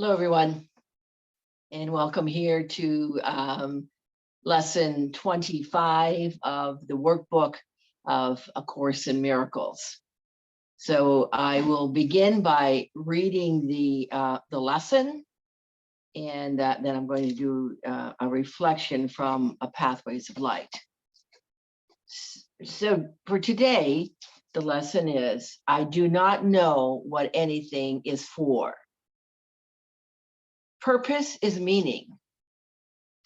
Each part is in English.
Hello, everyone, and welcome here to lesson 25 of the workbook of A Course in Miracles. So I will begin by reading the lesson, and then I'm going to do a reflection from A Pathways of Light. So for today, the lesson is, I do not know what anything is for. Purpose is meaning.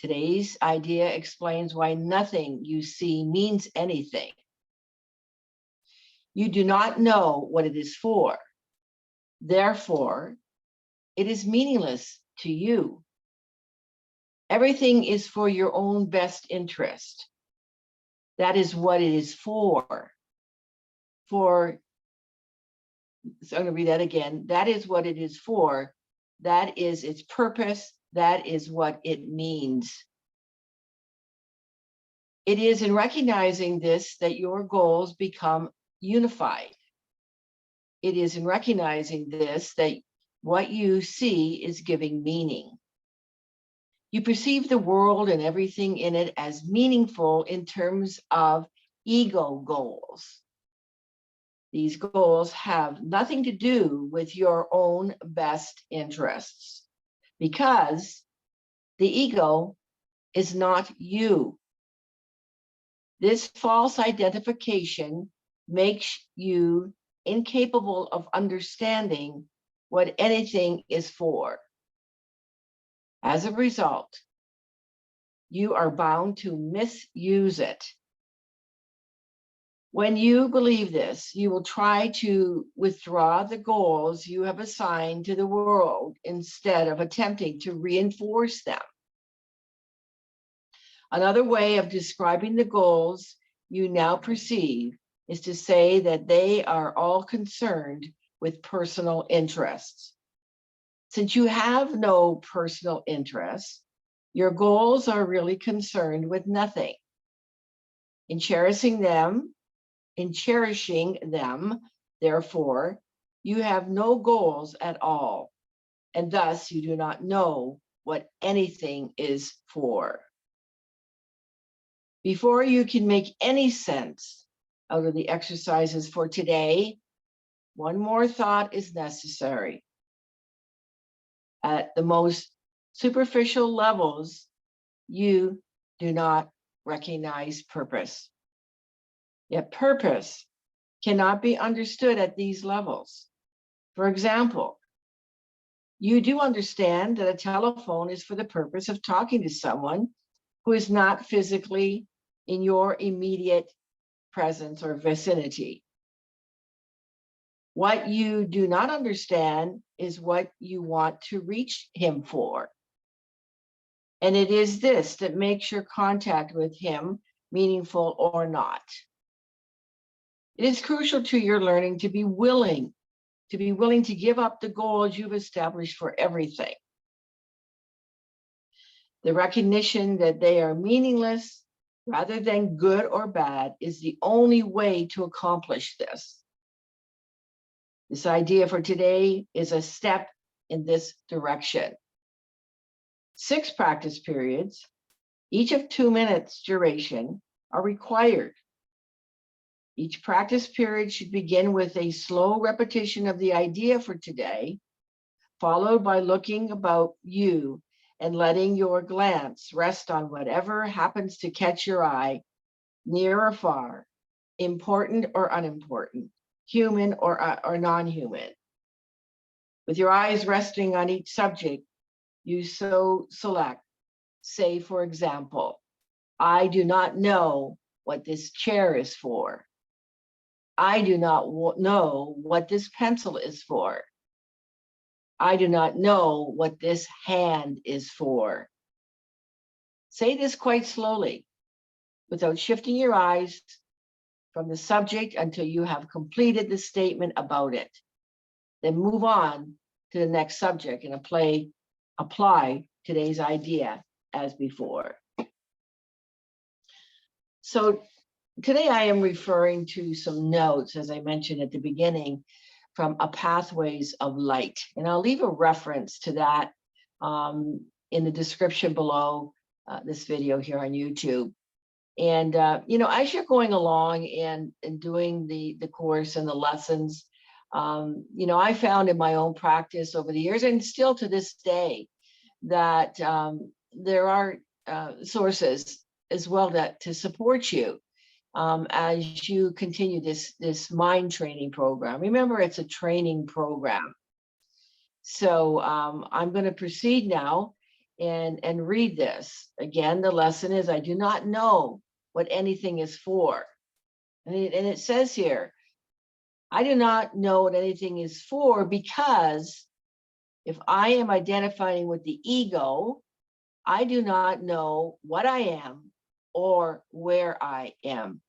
Today's idea explains why nothing you see means anything. You do not know what it is for. Therefore, it is meaningless to you. Everything is for your own best interest. That is what it is for. So I'm going to read that again. That is what it is for. That is its purpose. That is what it means. It is in recognizing this that your goals become unified. It is in recognizing this that what you see is giving meaning. You perceive the world and everything in it as meaningful in terms of ego goals. These goals have nothing to do with your own best interests because the ego is not you. This false identification makes you incapable of understanding what anything is for. As a result, you are bound to misuse it. When you believe this, you will try to withdraw the goals you have assigned to the world instead of attempting to reinforce them. Another way of describing the goals you now perceive is to say that they are all concerned with personal interests. Since you have no personal interests, your goals are really concerned with nothing. In cherishing them, therefore, you have no goals at all, and thus you do not know what anything is for. Before you can make any sense out of the exercises for today, one more thought is necessary. At the most superficial levels, you do not recognize purpose. Yet purpose cannot be understood at these levels. For example, you do understand that a telephone is for the purpose of talking to someone who is not physically in your immediate presence or vicinity. What you do not understand is what you want to reach him for. And it is this that makes your contact with him meaningful or not. It is crucial to your learning to be willing to give up the goals you've established for everything. The recognition that they are meaningless rather than good or bad is the only way to accomplish this. This idea for today is a step in this direction. 6 practice periods, each of 2 minutes duration, are required. Each practice period should begin with a slow repetition of the idea for today, followed by looking about you and letting your glance rest on whatever happens to catch your eye, near or far, important or unimportant, human or non-human. With your eyes resting on each subject, you so select, say, for example, I do not know what this chair is for. I do not know what this pencil is for. I do not know what this hand is for. Say this quite slowly, without shifting your eyes from the subject until you have completed the statement about it. Then move on to the next subject and apply today's idea as before. So today I am referring to some notes, as I mentioned at the beginning, from a pathways of light. And I'll leave a reference to that in the description below this video here on YouTube. And, as you're going along and doing the course and the lessons, I found in my own practice over the years, and still to this day, that there are sources as well that to support you as you continue this mind training program. Remember, it's a training program. So I'm going to proceed now and read this. Again, the lesson is, I do not know what anything is for. And it says here, I do not know what anything is for, because if I am identifying with the ego, I do not know what I am or where I am.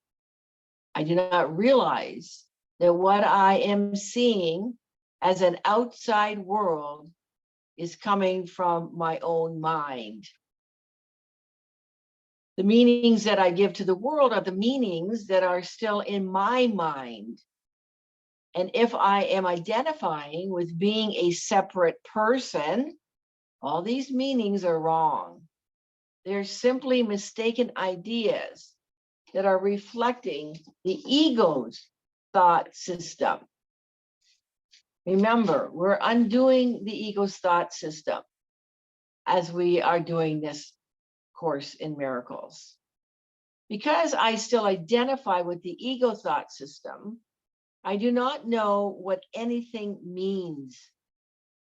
I do not realize that what I am seeing as an outside world is coming from my own mind. The meanings that I give to the world are the meanings that are still in my mind. And if I am identifying with being a separate person, all these meanings are wrong. They're simply mistaken ideas that are reflecting the ego's thought system. Remember, we're undoing the ego's thought system as we are doing this Course in Miracles. Because I still identify with the ego thought system, I do not know what anything means.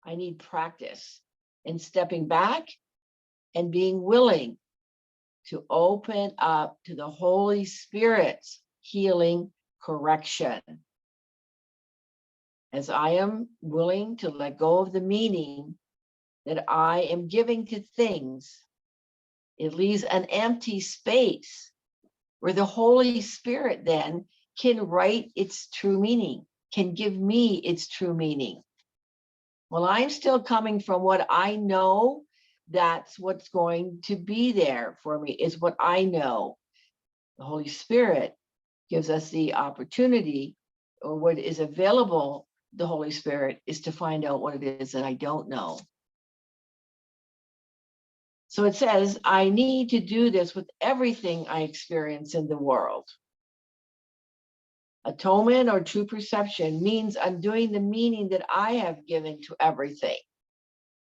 I need practice in stepping back and being willing to open up to the Holy Spirit's healing correction. As I am willing to let go of the meaning that I am giving to things, it leaves an empty space where the Holy Spirit then can write its true meaning, can give me its true meaning. Well, I'm still coming from what I know. That's what's going to be there for me, is what I know. The Holy Spirit gives us the opportunity, or what is available, the Holy Spirit, is to find out what it is that I don't know. So it says, I need to do this with everything I experience in the world. Atonement or true perception means undoing the meaning that I have given to everything.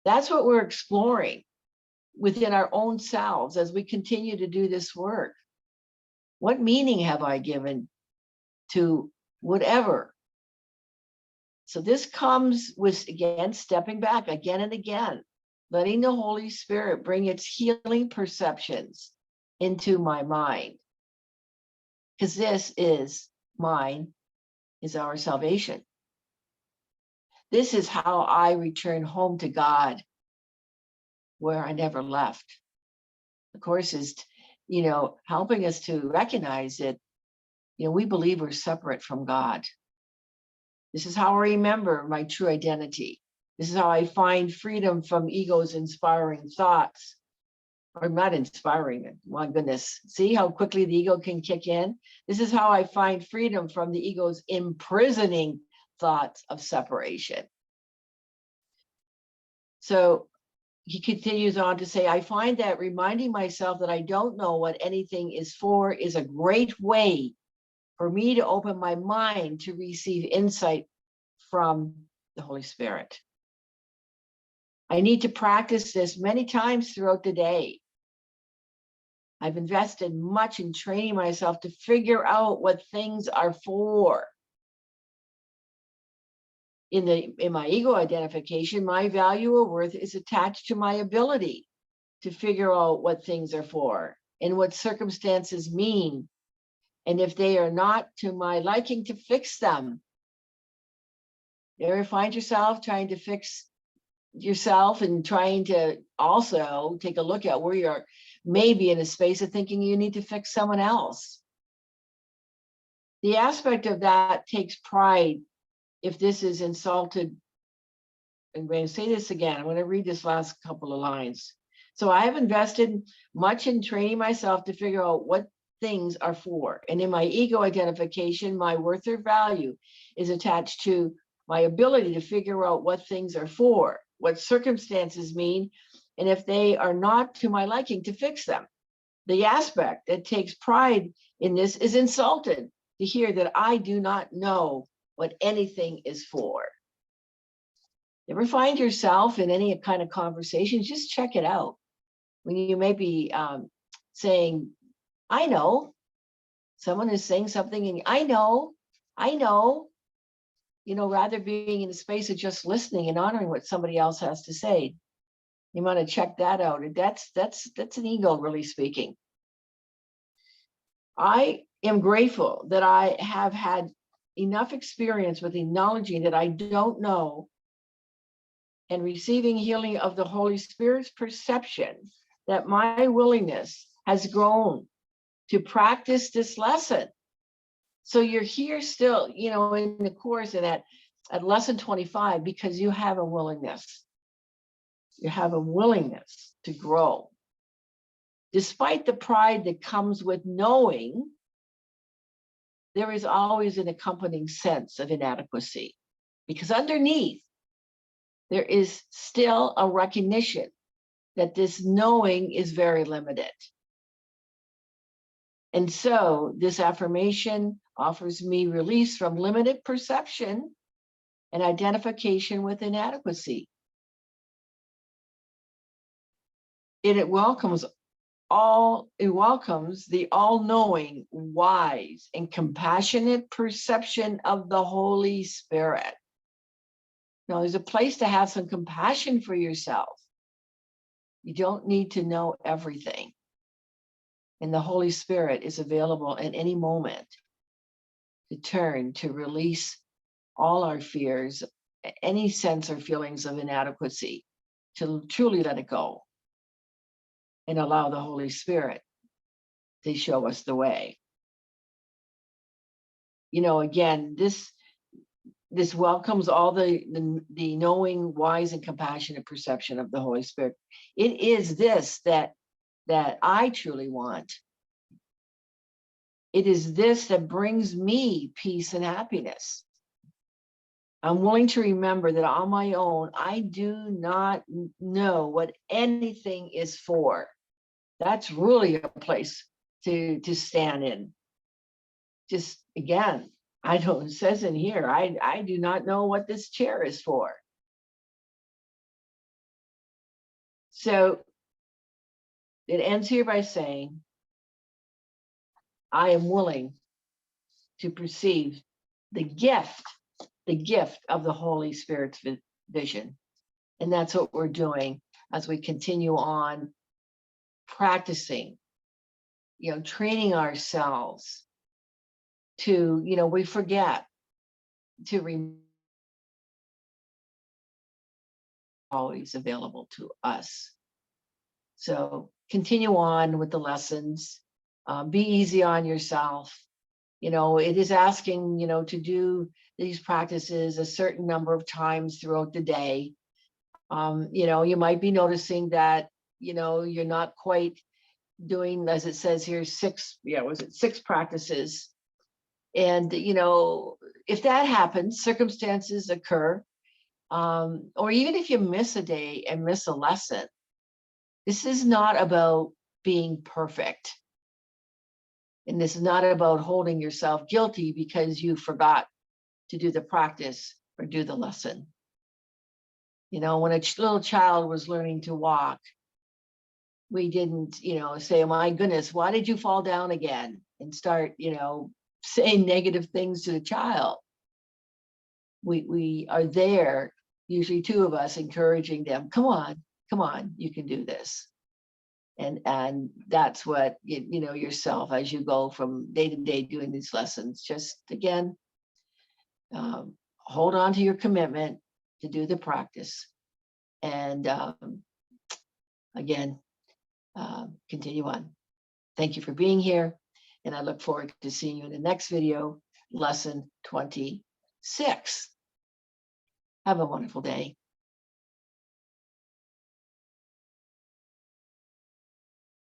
That's what we're exploring within our own selves as we continue to do this work. What meaning have I given to whatever? So this comes with, again, stepping back again and again, letting the Holy Spirit bring its healing perceptions into my mind. Because this is mine, is our salvation. This is how I return home to God, where I never left. The Course is, helping us to recognize that, we believe we're separate from God. This is how I remember my true identity. This is how I find freedom from ego's inspiring thoughts. Or not inspiring, my goodness. See how quickly the ego can kick in? This is how I find freedom from the ego's imprisoning thoughts of separation. So he continues on to say, I find that reminding myself that I don't know what anything is for is a great way for me to open my mind to receive insight from the Holy Spirit. I need to practice this many times throughout the day. I've invested much in training myself to figure out what things are for. In my ego identification, my value or worth is attached to my ability to figure out what things are for and what circumstances mean, and if they are not to my liking, to fix them. You ever find yourself trying to fix yourself and trying to also take a look at where you're maybe in a space of thinking you need to fix someone else? The aspect of that takes pride if this is insulted. I'm going to say this again. I'm going to read this last couple of lines. So I have invested much in training myself to figure out what things are for. And in my ego identification, my worth or value is attached to my ability to figure out what things are for, what circumstances mean, and if they are not to my liking, to fix them. The aspect that takes pride in this is insulted to hear that I do not know what anything is for. You ever find yourself in any kind of conversation? Just check it out. When you may be saying, I know, someone is saying something and I know, rather being in the space of just listening and honoring what somebody else has to say. You want to check that out. And that's an ego really speaking. I am grateful that I have had enough experience with acknowledging that I don't know and receiving healing of the Holy Spirit's perception that my willingness has grown to practice this lesson. So you're here still, in the course and at lesson 25, because you have a willingness. You have a willingness to grow. Despite the pride that comes with knowing, there is always an accompanying sense of inadequacy, because underneath, there is still a recognition that this knowing is very limited. And so this affirmation offers me release from limited perception and identification with inadequacy. It welcomes the all-knowing, wise, and compassionate perception of the Holy Spirit. Now, there's a place to have some compassion for yourself. You don't need to know everything. And the Holy Spirit is available at any moment to turn, to release all our fears, any sense or feelings of inadequacy, to truly let it go and allow the Holy Spirit to show us the way. Again, this welcomes all the knowing, wise, and compassionate perception of the Holy Spirit. It is this that I truly want. It is this that brings me peace and happiness. I'm willing to remember that on my own, I do not know what anything is for. That's really a place to stand in. Just again, it says in here, I do not know what this chair is for. So it ends here by saying, I am willing to perceive the gift of the Holy Spirit's vision. And that's what we're doing as we continue on practicing, training ourselves to, we forget to remember always available to us. So continue on with the lessons. Be easy on yourself. It is asking, to do these practices a certain number of times throughout the day. You might be noticing that, you're not quite doing, as it says here, 6 practices. And, if that happens, circumstances occur, or even if you miss a day and miss a lesson, this is not about being perfect. And this is not about holding yourself guilty because you forgot to do the practice or do the lesson. When a little child was learning to walk, we didn't, say, oh my goodness, why did you fall down again? And start, saying negative things to the child. We are there, usually 2 of us, encouraging them, come on, you can do this. And that's what, yourself, as you go from day to day doing these lessons, just again, hold on to your commitment to do the practice. And again, continue on. Thank you for being here. And I look forward to seeing you in the next video, lesson 26. Have a wonderful day.